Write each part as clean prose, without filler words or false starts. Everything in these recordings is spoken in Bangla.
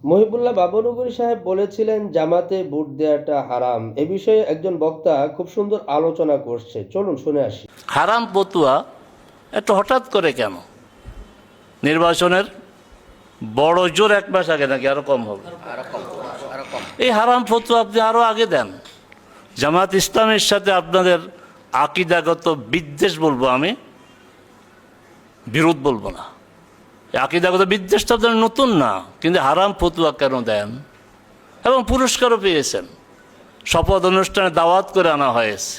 মহিবুল্লাহ বাবনগরী সাহেব বলেছিলেন জামাতে ভোট দেওয়াটা হারাম। এ বিষয়ে একজন বক্তা খুব সুন্দর আলোচনা করছে, চলুন শুনে আসি। হারাম ফতুয়া একটু হঠাৎ করে কেন? নির্বাচনের বড় জোর এক মাস আগে নাকি আরো কম হবে? এই হারাম ফতুয়া আপনি আরো আগে দেন। জামাত ইসলামের সাথে আপনাদের আকিদাগত বিদ্বেষ বলবো আমি, বিরোধ বলবো না। আকিদাগত বিদ্বেষটা আপনার নতুন না, কিন্তু হারাম ফতুয়া কেন দেন? এবং পুরস্কারও পেয়েছেন, শপথ অনুষ্ঠানে দাওয়াত করে আনা হয়েছে।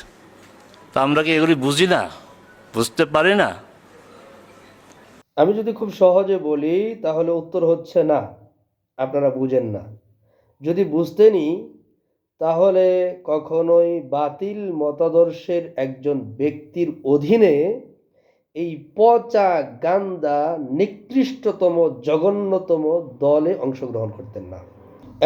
তা আমরা কি এগুলি বুঝি না, বুঝতে পারি না? আমি যদি খুব সহজে বলি তাহলে উত্তর হচ্ছে না, আপনারা বুঝেন না। যদি বুঝতেনই তাহলে কখনোই বাতিল মতাদর্শের একজন ব্যক্তির অধীনে এই পচা গান্দা নিকৃষ্টতম জঘন্যতম দলে অংশগ্রহণ করতেন না।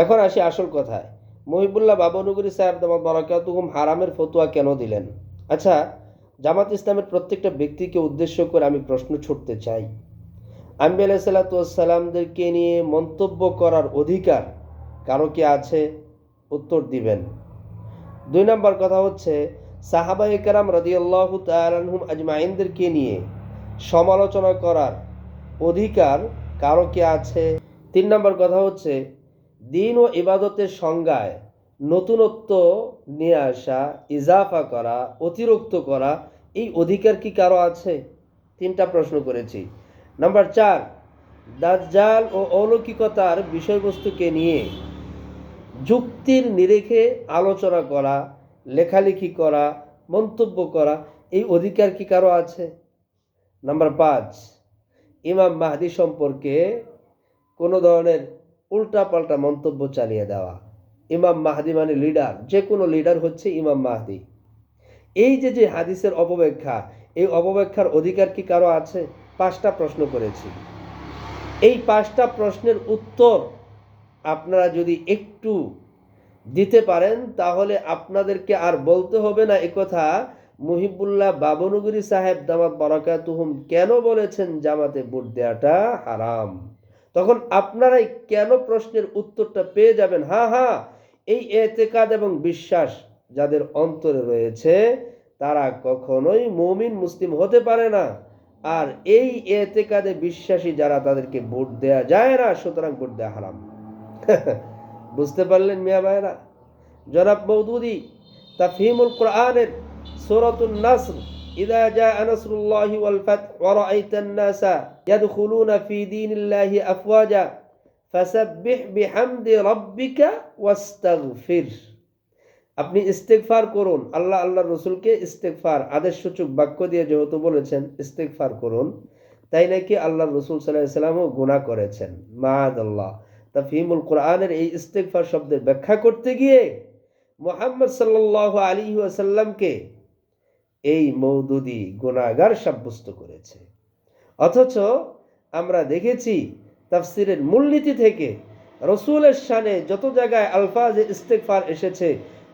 এখন আসি আসল কথায়। মহিবুল্লাহ বাবনগরী সাহেব দামাত বারাকাতুহুম হারামের ফতোয়া কেন দিলেন? আচ্ছা, জামাত ইসলামের প্রত্যেকটা ব্যক্তিকে উদ্দেশ্য করে আমি প্রশ্ন ছুড়তে চাই। আম্বি আলাইহিসসালামদেরকে নিয়ে মন্তব্য করার অধিকার কারো কি আছে? উত্তর দিবেন। 2 নম্বর কথা হচ্ছে, সাহাবায়ে কেরাম রাদিয়াল্লাহু তাআলা আনহুম আজমাইনদেরকে নিয়ে সমালোচনা করার অধিকার কারো কি আছে? 3 নম্বর কথা হচ্ছে, দিন ও ইবাদতের সংজ্ঞায় নতুনত্ব নিয়ে আসা, ইজাফা করা, অতিরিক্ত করা, এই অধিকার কি কারো আছে? 3টা প্রশ্ন করেছি। নাম্বার 4, দাজ্জাল ও অলৌকিকতার বিষয়বস্তুকে নিয়ে যুক্তির নিরেখে আলোচনা করা, লেখালেখি করা, মন্তব্য করা, এই অধিকার কি কারো আছে? নাম্বার 5, ইমাম মাহদি সম্পর্কে কোনো ধরনের উল্টাপাল্টা মন্তব্য চালিয়ে দেওয়া। ইমাম মাহদি মানে লিডার, যে কোনো লিডার হচ্ছে ইমাম মাহদি। এই যে যে হাদিসের অপব্যাখ্যা, এই অপব্যাখ্যার অধিকার কি কারো আছে? 5টা প্রশ্ন করেছি। এই 5টা প্রশ্নের উত্তর আপনারা যদি একটু দিতে পারেন তাহলে আপনাদেরকে আর বলতে হবে না একথা মুহিবুল্লাহ বাবনগরী সাহেব দামাত বারাকাতুহুম কেন বলেছেন জামাতে ভোট দেওয়াটা হারাম। তখন আপনারাই কেন প্রশ্নের উত্তরটা পেয়ে যাবেন। হ্যাঁ হ্যাঁ, এই এতেকাদ এবং বিশ্বাস যাদের অন্তরে রয়েছে তারা কখনোই মুমিন মুসলিম হতে পারে না। আর এই এতেকাদে বিশ্বাসী যারা, তাদেরকে ভোট দেয়া যায় না, সুতরাং ভোট দেয়া হারাম। বুঝতে পারলেন মিয়া ভাইরা? জনাব মওদুদি তাফহিমুল কোরআনের সূরাতুন নাসর, ইযা জাআ নাসরুল্লাহি ওয়াল ফাতহ ওয়া রাআইতান নাসা ইয়াদখুলুনা ফি দীনিল্লাহি আফওয়াজা ফাসাব্বিহ বিহামদি রাব্বিকা ওয়াস্তাগফির। আপনি ইস্তেগফার করুন। আল্লাহ আল্লাহর রাসূলকে ইস্তেগফার আদেশসূচক বাক্য দিয়ে যেহেতু বলেছেন ইস্তেগফার করুন, তাই নাকি আল্লাহর রাসূল সাল্লাল্লাহু আলাইহি ওয়াসাল্লামও গুনাহ করেছেন। মাআদাল্লাহ। তাফহিমুল কোরআনের এই ইস্তেগফার শব্দের ব্যাখ্যা করতে গিয়ে মুহাম্মদ সাল্লাল্লাহু আলাইহি ওয়াসাল্লামকে এই মওদুদি গুনাহগার সাব্যস্ত করেছে। অথচ আমরা দেখেছি তাফসিরের মূলনীতি থেকে রসুলের শানে যত জায়গায় আলফাজে ইস্তেগফার এসেছে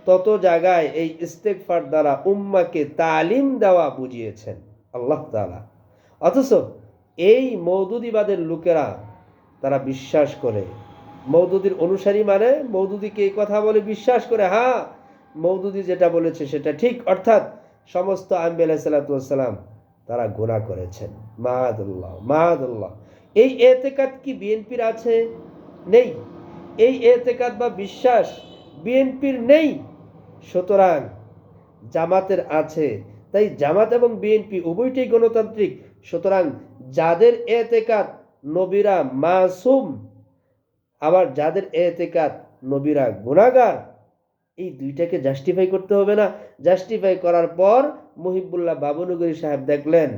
তত জায়গায় এই ইস্তেগফার দ্বারা উম্মাকে তালিম দেওয়া বুঝিয়েছেন আল্লাহ তাআলা। অথচ এই মওদুদিবাদের লোকেরা তারা বিশ্বাস করে, মওদুদির অনুসারী মানে মওদুদিকে এই কথা বলে বিশ্বাস করে, হ্যাঁ মওদুদি যেটা বলেছে সেটা ঠিক, অর্থাৎ সমস্ত আম্বিয়া আলাইহিসসালাতু ওয়াসসালাম তারা গুনাহ করেছেন। মাআদাল্লাহ মাআদাল্লাহ। এই এতেকাদ কি বিএনপির আছে? নেই। এই এতেকাদ বা বিশ্বাস বিএনপির নেই, সুতরাং জামাতের আছে। তাই জামাত এবং বিএনপি উভয়টাই গণতান্ত্রিক। সুতরাং যাদের এতেকাদ নবীরা মাসুম, আবার যাদের এতেকাদ নবীরা গুনাহগার, এই দুইটাকে জাস্টিফাই করতে হবে না? জাস্টিফাই করার পর মুহিবুল্লাহ বাবনগরী সাহেব দেখলেন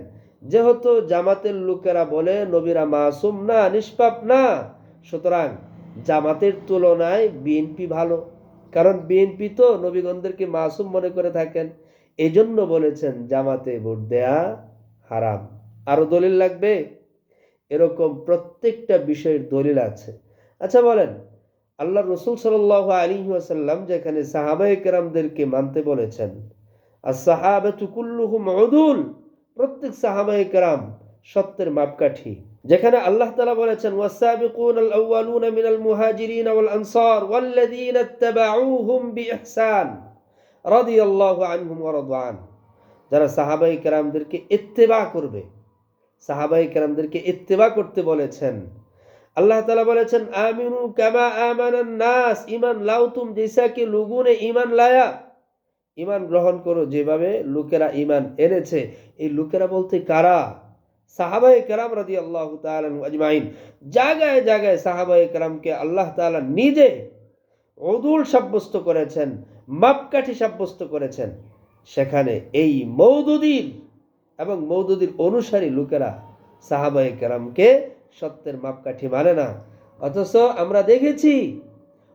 যেহেতু জামাতের লোকেরা বলে নবীরা মাসুম না, নিষ্পাপ না, সুতরাং জামাতের তুলনায় বিএনপি ভালো, কারণ বিএনপি তো নবীগণদেরকে মাসুম মনে করে থাকেন। এজন্য বলেছেন জামাতে ভোট দেয়া হারাম। আরো দলিল লাগবে? এরকম প্রত্যেকটা বিষয়ের দলিল আছে। আচ্ছা বলেন, আল্লাহ রসুল সাল্লাল্লাহু আলাইহি ওয়াসাল্লাম যেখানে সাহাবায়ে কেরামদেরকে মানতে বলেছেন, as-সাহাবাতু কুল্লুহুম উদুল, প্রত্যেক সাহাবায়ে কেরাম সত্যের মাপকাঠি, যেখানে আল্লাহ তাআলা বলেছেন ওয়াসাবিকুনাল আউয়ালুনা মিনাল মুহাজিরিন ওয়াল আনসার ওয়াল্লাযীনা ইত্তাবাউহুম বিইহসান রাদিয়াল্লাহু আনহুম ওয়া রাদু আন, যারা সাহাবায়ে কেরামদেরকে ইত্তেবা করবে, সাহাবায়ে কেরামদেরকে ইত্তেবা করতে বলেছেন। अल्लाह ताला बोलेছেন आमिनू कामा आमानान नास, ईमान लाओ तुम जैसा कि लोगों ने ईमान लाया, ईमान ग्रहण करो যেভাবে লোকেরা ঈমান এনেছে। এই লোকেরা বলতে কারা? সাহাবায়ে কেরাম রাদিয়াল্লাহু তাআলা আজমাইন। জায়গায় জায়গায় সাহাবায়ে কেরামকে আল্লাহ তাআলা নিজে উদুল সাব্যস্ত করেছেন, মাপকাঠি সাব্যস্ত করেছেন। সেখানে এই মওদুদীর এবং মওদুদীর অনুসারী লোকেরা সাহাবায়ে কেরামকে সত্যের মাপকাঠি মানে না। অথচ আমরা দেখেছি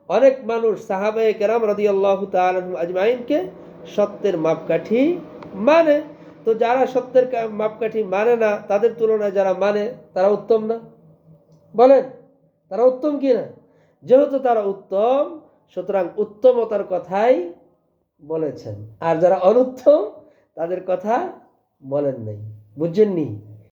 অনেক মানুষ সাহাবায়ে কেরাম রাদিয়াল্লাহু তাআলা আজমাইনকে সত্যের মাপকাঠি মানে। তো যারা সত্যের মাপকাঠি মানে না তাদের তুলনায় যারা মানে তারা উত্তম না? বলেন তারা উত্তম কি না? যেহেতু তারা উত্তম, সুতরাং উত্তমতার কথাই বলেছেন, আর যারা অনুত্তম তাদের কথা বলেন নাই। বুঝছেননি?